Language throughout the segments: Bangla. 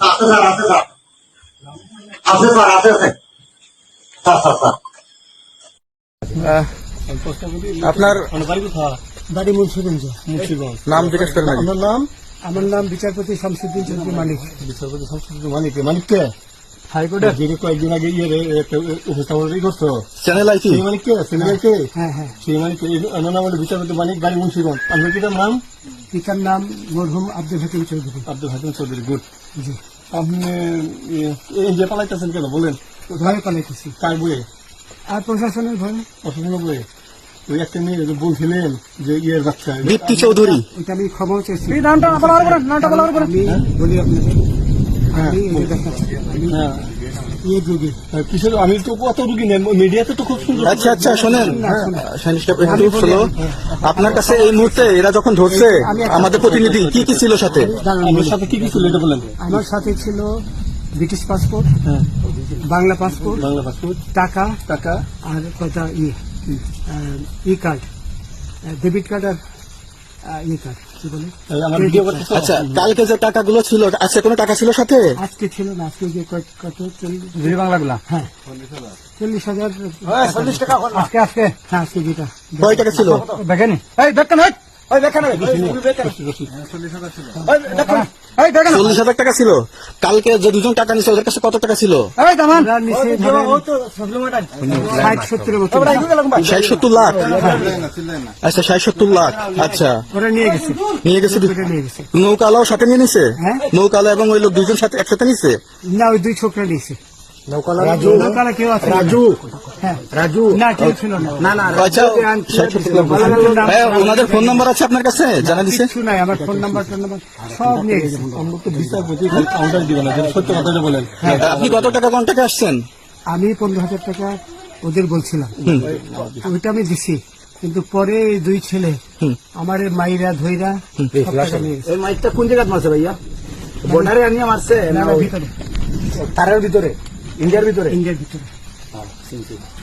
আছে স্যার, আছে স্যার, আছে স্যার, আছে আছে স্যার, স্যার, স্যার। আপনার বাড়ি মুন্সিগঞ্জ। নাম জিজ্ঞেস করেন আগে। আমার নাম বিচারপতি শামসুদ্দিন চৌধুরী মানিক। বিচারপতি শামসুদ্দিন মানিক, মানিককে হাইকোর্টের যিনি কয়েকদিন আগে একটা উপস্থাপন করছো চ্যানেল আইটি সেই মানিককে, সিনেমাকে হ্যাঁ হ্যাঁ, সেই মানিককে আমার নাম হলো বিচারপতি মানিক, বাড়ি মুন্সিগঞ্জ। আপনার পিতার নাম? পিতার নাম মরহুম আব্দুল হাকিম চৌধুরী। আব্দুল হাকিম চৌধুরী। গুড। জি, আপনি এই যে পালাইতেছেন কেন বলেন? ভয়ে পালাইতেছি। কার বইয়ে? আর প্রশাসনের ভয়ে। অসুবিধা বইয়ে ওই একটা মেয়ে যে বলছিলেন যে ইয়ের বাচ্চা দীপ্তি চৌধুরী। ওইটা আমি ক্ষমাও চাইছি। হ্যাঁ। আমি বলি আপনাদের, আমি এই দেখাচ্ছি, আমি হ্যাঁ, ইয়ে যোগী। কিসের আমি তো কত রুগী নেন মিডিয়াতে তো খুব সুন্দর। আচ্ছা আচ্ছা, শোনেন একটু শোনো। আপনার কাছে এই মুহূর্তে এরা যখন ধরছে আমাদের প্রতিনিধি কি কি ছিল সাথে? আমার সাথে কি কি ছিল এটা বলেন। আমার সাথে ছিল ব্রিটিশ পাসপোর্ট, হ্যাঁ, বাংলা পাসপোর্ট, বাংলা পাসপোর্ট, টাকা, টাকা, আর কয়টা ই কার্ড, ডেবিট কার্ড, আর ই কার্ড, কি বলে, আমার ভিডিও করতেছো? আচ্ছা, কালকে যে টাকাগুলো ছিল, আজকে কোনো টাকা ছিল সাথে? আজকে ছিল না, আজকে যে কত 40 বাংলাগুলা। হ্যাঁ 40,000 40 টাকা আজকে আজকে হ্যাঁ আজকে যেটা কয় টাকা ছিল? দেখেন এই দেখেন এই দেখেন 40,000 টাকা ছিল। কালকে যে দুজন টাকা নিছে ওদের কাছে কত টাকা ছিল? এই দামান আমরা নিচে ধরেন 60-70 মতো 60-70 লাখ। আচ্ছা 60-70 লাখ। আচ্ছা, ওরা নিয়ে গেছে, নিয়ে গেছে। ওটা নিয়ে গেছে। নৌকালাও সাথে নিয়ে নিছে? হ্যাঁ। নৌকালা এবং ওই লোক দুজন সাথে একসাথে নিছে? না, ওই দুই ছোকরা নিয়েছে। রাজু, নৌকালা কেউ আছে? রাজু, হ্যাঁ, রাজু না কেউ ছিল না। আচ্ছা, 60-70 লাখ বলছেন। ভাইয়া, ওনাদের ফোন নাম্বার আছে আপনার কাছে? জানা দিছে? কিছু নাই, আমার ফোন নাম্বার সব নিয়ে গেছে। আমরা তো বিচারপতি কাউন্টার দিবেন না, সত্য কথাটা বলেন। আপনি কত টাকা কন্টাক্টে আসছেন? আমি 15,000 টাকা ওদের বলছিলাম, ওইটা আমি দিছি, কিন্তু পরে এই দুই ছেলে আমার মাইরা ধইরা সব টাকা নিয়ে গেছে। এই মাইকটা কোন জায়গায় মারছে ভাইয়া? বর্ডারে আনিয়ে মারছে না, না না, ওই ভিতরে, তারের ভিতরে, ইন্ডিয়ার ভিতরে? ইন্ডিয়ার ভিতরে।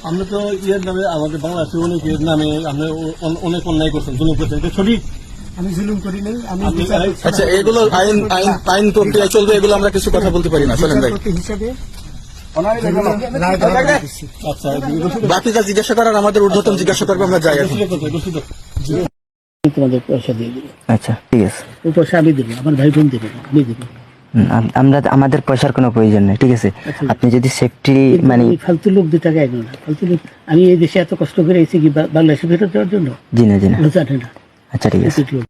আমরা তো ইয়ের নামে আমাদের বাংলাদেশে অনেক ইয়ের নামে আপনি অনেক অন্যায় করছেন, জুলুম করছেন, এটা সঠিক? আমি জুলুম করি নাই, আমি আপনি আচ্ছা, এগুলো আইন আইন আইন প্রক্রিয়ায় চলবে, এগুলো আমরা কিছু কথা বলতে পারি না। চলেন ভাই, বিচারপতি হিসাবে আচ্ছা, রায় দেওয়া দিচ্ছি। বাকি যা জিজ্ঞাসা করার আমাদের ঊর্ধ্বতন জিজ্ঞাসা করবে, আমরা যাই এখন। তোমাদের পয়সা দিয়ে দেবো। আচ্ছা ঠিক আছে, ওই পয়সা আমি দেবো, আমার ভাই বোন দেবে না, আমি দেবো। আমরা আমাদের পয়সার কোনো প্রয়োজন নেই, ঠিক আছে? আপনি যদি সেফটি মানে এই ফালতু লোক 2 টাকা এগো না, ফালতু লোক। আমি এই দেশে এত কষ্ট করে এসেছি কি বাংলাদেশে ফেরত দেওয়ার জন্য? জি না, জানে না। আচ্ছা ঠিক আছে। লোক